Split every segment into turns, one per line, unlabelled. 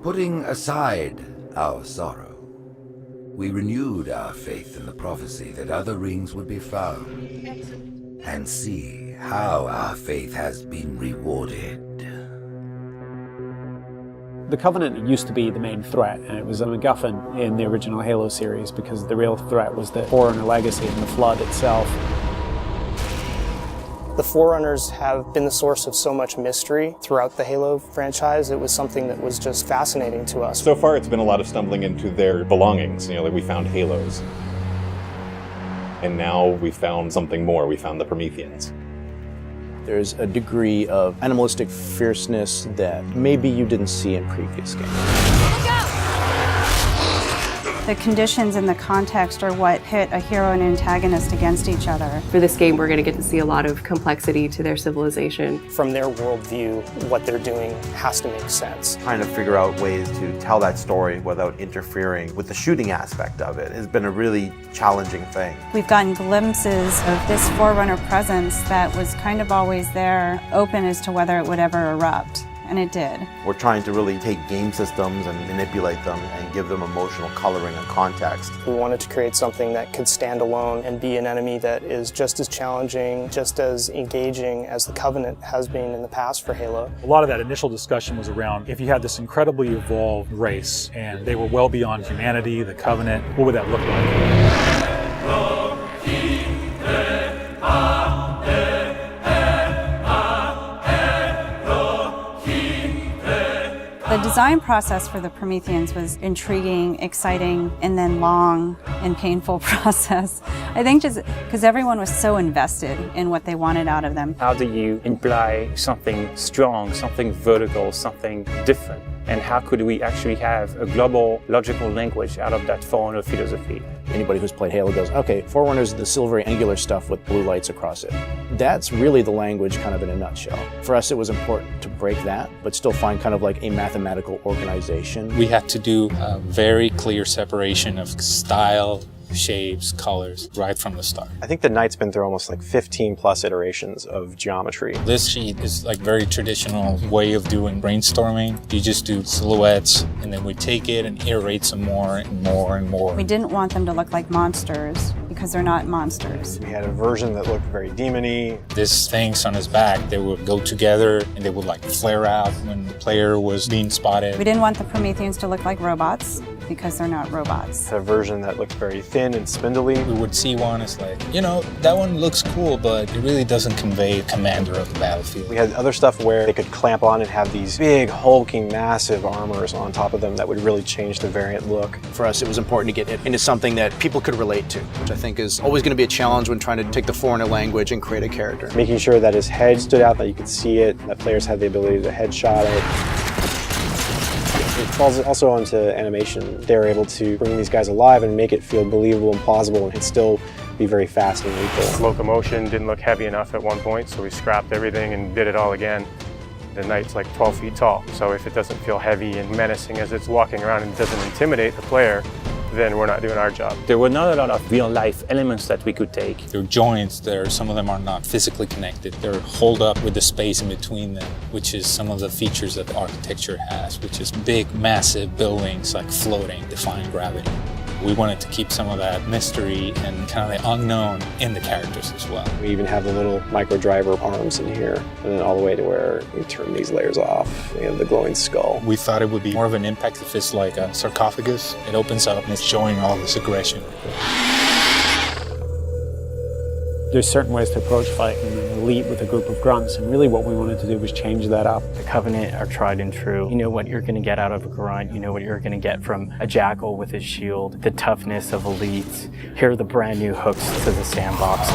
Putting aside our sorrow, we renewed our faith in the prophecy that other rings would be found, and see how our faith has been rewarded.
The Covenant used to be the main threat, and it was a MacGuffin in the original Halo series because the real threat was the Forerunner legacy and the Flood itself.
The Forerunners have been the source of so much mystery throughout the Halo franchise. It was something that was just fascinating to us.
So far, it's been a lot of stumbling into their belongings. Like we found Halos. And now we found something more. We found the Prometheans.
There's a degree of animalistic fierceness that maybe you didn't see in previous games.
The conditions and the context are what pit a hero and antagonist against each other.
For this game, we're going to get to see a lot of complexity to their civilization.
From their worldview, what they're doing has to make sense.
Trying to figure out ways to tell that story without interfering with the shooting aspect of it has been a really challenging thing.
We've gotten glimpses of this Forerunner presence that was kind of always there, open as to whether it would ever erupt. And it did.
We're trying to really take game systems and manipulate them and give them emotional coloring and context.
We wanted to create something that could stand alone and be an enemy that is just as challenging, just as engaging as the Covenant has been in the past for Halo.
A lot of that initial discussion was around if you had this incredibly evolved race and they were well beyond humanity, the Covenant, what would that look like?
The design process for the Prometheans was intriguing, exciting, and then long and painful process. I think just because everyone was so invested in what they wanted out of them.
How do you imply something strong, something vertical, something different? And how could we actually have a global logical language out of that Forerunner philosophy?
Anybody who's played Halo goes, okay, Forerunners is the silvery angular stuff with blue lights across it. That's really the language kind of in a nutshell. For us, it was important to break that, but still find kind of like a mathematical organization.
We had to do a very clear separation of style, shapes, colors, right from the start.
I think the Knight's been through almost like 15 plus iterations of geometry.
This sheet is like very traditional way of doing brainstorming. You just do silhouettes and then we take it and iterate some more and more and more.
We didn't want them to look like monsters because they're not monsters.
We had a version that looked very demon-y.
These things on his back, they would go together and they would like flare out when the player was being spotted.
We didn't want the Prometheans to look like robots because they're not robots.
A version that looked very thin and spindly.
We would see one, it's like, you know, that one looks cool, but it really doesn't convey commander of the battlefield.
We had other stuff where they could clamp on and have these big, hulking, massive armors on top of them that would really change the variant look.
For us, it was important to get it into something that people could relate to, which I think is always going to be a challenge when trying to take the Forerunner language and create a character.
Making sure that his head stood out, that you could see it, that players had the ability to headshot it. It falls also onto animation. They're able to bring these guys alive and make it feel believable and plausible and still be very fast and lethal.
Locomotion didn't look heavy enough at one point, so we scrapped everything and did it all again. The Knight's like 12 feet tall, so if it doesn't feel heavy and menacing as it's walking around and doesn't intimidate the player, then we're not doing our job.
There were not a lot of real-life elements that we could take.
There are joints there, some of them are not physically connected. They're holed up with the space in between them, which is some of the features that the architecture has, which is big, massive buildings like floating, defying gravity. We wanted to keep some of that mystery and kind of the unknown in the characters as well.
We even have the little micro driver arms in here, and then all the way to where we turn these layers off. We have the glowing skull.
We thought it would be more of an impact if it's like a sarcophagus. It opens up and it's showing all this aggression.
There's certain ways to approach fighting and elite with a group of grunts, and really what we wanted to do was change that up.
The Covenant are tried and true. You know what you're going to get out of a grunt, you know what you're going to get from a jackal with his shield, the toughness of elites. Here are the brand new hooks to the sandbox.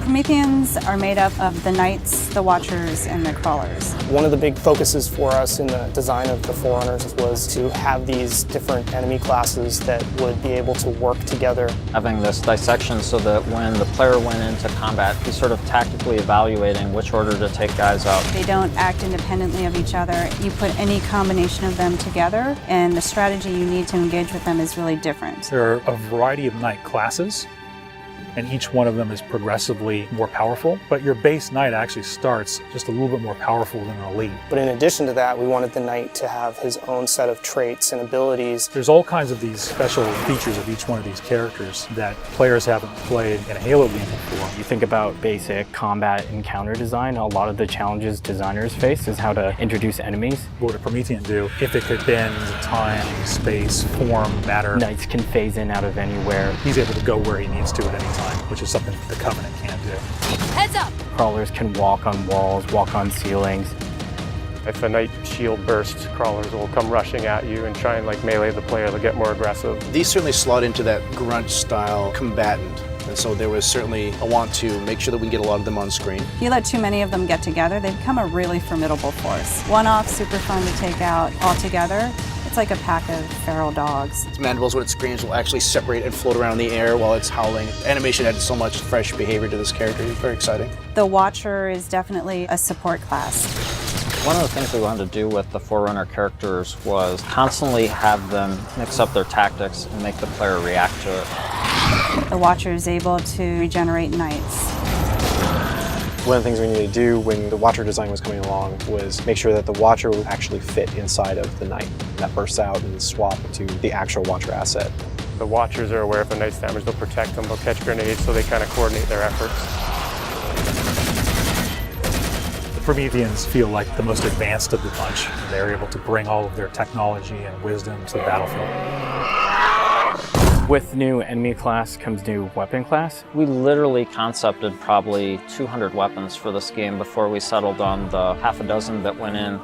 Prometheans are made up of the Knights, the Watchers, and the Crawlers.
One of the big focuses for us in the design of the Forerunners was to have these different enemy classes that would be able to work together.
Having this dissection so that when the player went into combat, he's sort of tactically evaluating which order to take guys out.
They don't act independently of each other. You put any combination of them together, and the strategy you need to engage with them is really different.
There are a variety of Knight classes. and each one of them is progressively more powerful. But your base knight actually starts just a little bit more powerful than an elite.
But in addition to that, we wanted the knight to have his own set of traits and abilities.
There's all kinds of these special features of each one of these characters that players haven't played in a Halo game before.
You think about basic combat and counter design, a lot of the challenges designers face is how to introduce enemies.
What would a Promethean do if it could bend time, space, form, matter?
Knights can phase in out of anywhere.
He's able to go where he needs to at any time, which is something the Covenant can't do.
Heads up!
Crawlers can walk on walls, walk on ceilings.
If a knight shield bursts, crawlers will come rushing at you and try and like melee the player to get more aggressive.
These certainly slot into that grunt style combatant. And so there was certainly a want to make sure that we can get a lot of them on screen.
If you let too many of them get together, they become a really formidable force. One-off, super fun to take out. All together, it's like a pack of feral dogs.
Its mandibles, when it screams, will actually separate and float around in the air while it's howling. Animation added so much fresh behavior to this character. It's very exciting.
The Watcher is definitely a support class.
One of the things we wanted to do with the Forerunner characters was constantly have them mix up their tactics and make the player react to it.
The Watcher is able to regenerate knights.
One of the things we needed to do when the Watcher design was coming along was make sure that the Watcher would actually fit inside of the Knight. That bursts out and swap to the actual Watcher asset.
The Watchers are aware if a knight's damaged, they'll protect them, they'll catch grenades, so they kind of coordinate their efforts.
The Prometheans feel like the most advanced of the bunch. They're able to bring all of their technology and wisdom to the battlefield.
With new enemy class comes new weapon class.
We literally concepted probably 200 weapons for this game before we settled on the half a dozen that went in.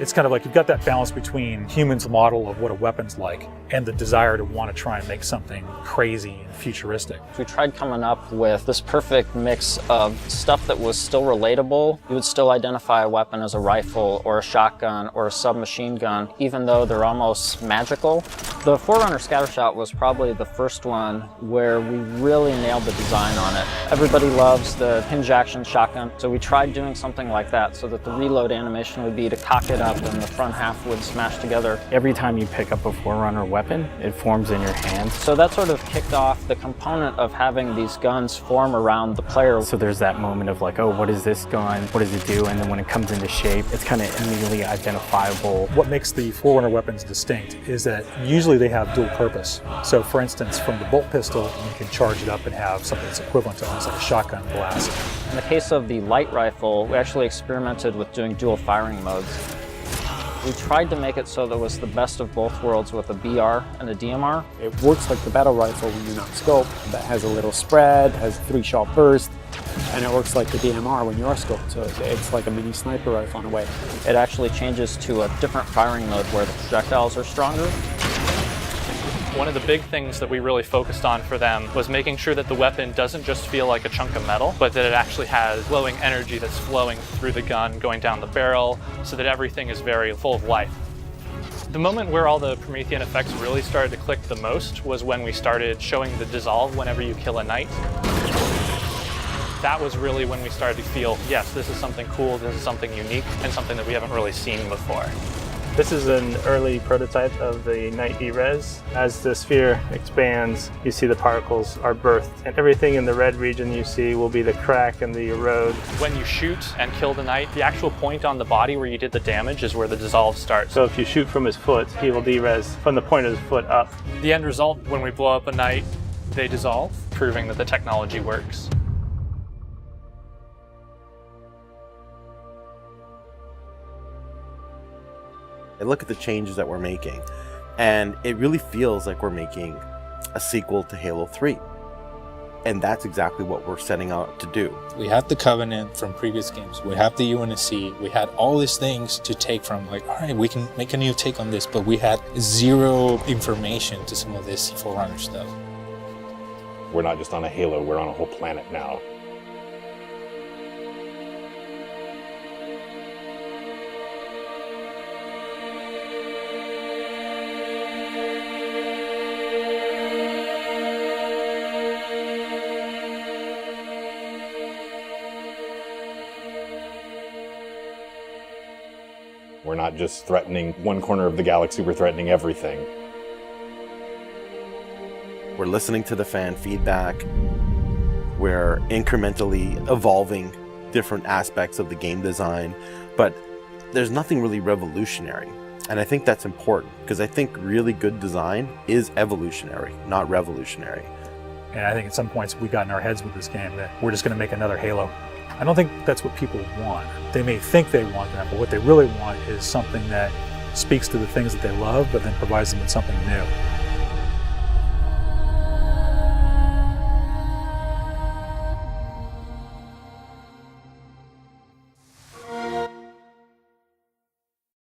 It's kind of like you've got that balance between humans' model of what a weapon's like and the desire to want to try and make something crazy and futuristic.
We tried coming up with this perfect mix of stuff that was still relatable. You would still identify a weapon as a rifle or a shotgun or a submachine gun, even though they're almost magical. The Forerunner Scattershot was probably the first one where we really nailed the design on it. Everybody loves the hinge action shotgun, so we tried doing something like that so that the reload animation would be to cock it up and the front half would smash together.
Every time you pick up a Forerunner weapon, it forms in your hand.
So that sort of kicked off the component of having these guns form around the player.
So there's that moment of like, oh, what is this gun? What does it do? And then when it comes into shape, it's kind of immediately identifiable.
What makes the Forerunner weapons distinct is that usually they have dual purpose. So for instance, from the bolt pistol, you can charge it up and have something that's equivalent to almost like a shotgun blast.
In the case of the light rifle, we actually experimented with doing dual firing modes. We tried to make it so that it was the best of both worlds with a BR and a DMR.
It works like the battle rifle when you're not scoped. That has a little spread, has 3-shot burst, and it works like the DMR when you are scoped, so it's like a mini sniper rifle in a way.
It actually changes to a different firing mode where the projectiles are stronger.
One of the big things that we really focused on for them was making sure that the weapon doesn't just feel like a chunk of metal, but that it actually has glowing energy that's flowing through the gun, going down the barrel, so that everything is very full of life. The moment where all the Promethean effects really started to click the most was when we started showing the dissolve whenever you kill a knight. That was really when we started to feel, yes, this is something cool, this is something unique, and something that we haven't really seen before.
This is an early prototype of the Knight E-Res. As the sphere expands, you see the particles are birthed, and everything in the red region you see will be the crack and the erode.
When you shoot and kill the knight, the actual point on the body where you did the damage is where the dissolve starts.
So if you shoot from his foot, he will de-res from the point of his foot up.
The end result, when we blow up a knight, they dissolve, proving that the technology works.
I look at the changes that we're making, and it really feels like we're making a sequel to Halo 3. And that's exactly what we're setting out to do.
We have the Covenant from previous games. We have the UNSC. We had all these things to take from, like, all right, we can make a new take on this, but we had zero information to some of this Forerunner stuff.
We're not just on a Halo, we're on a whole planet now. We're not just threatening one corner of the galaxy, we're threatening everything.
We're listening to the fan feedback. We're incrementally evolving different aspects of the game design, but there's nothing really revolutionary. And I think that's important, because I think really good design is evolutionary, not revolutionary.
And I think at some points we got in our heads with this game that we're just going to make another Halo. I don't think that's what people want. They may think they want that, but what they really want is something that speaks to the things that they love, but then provides them with something new.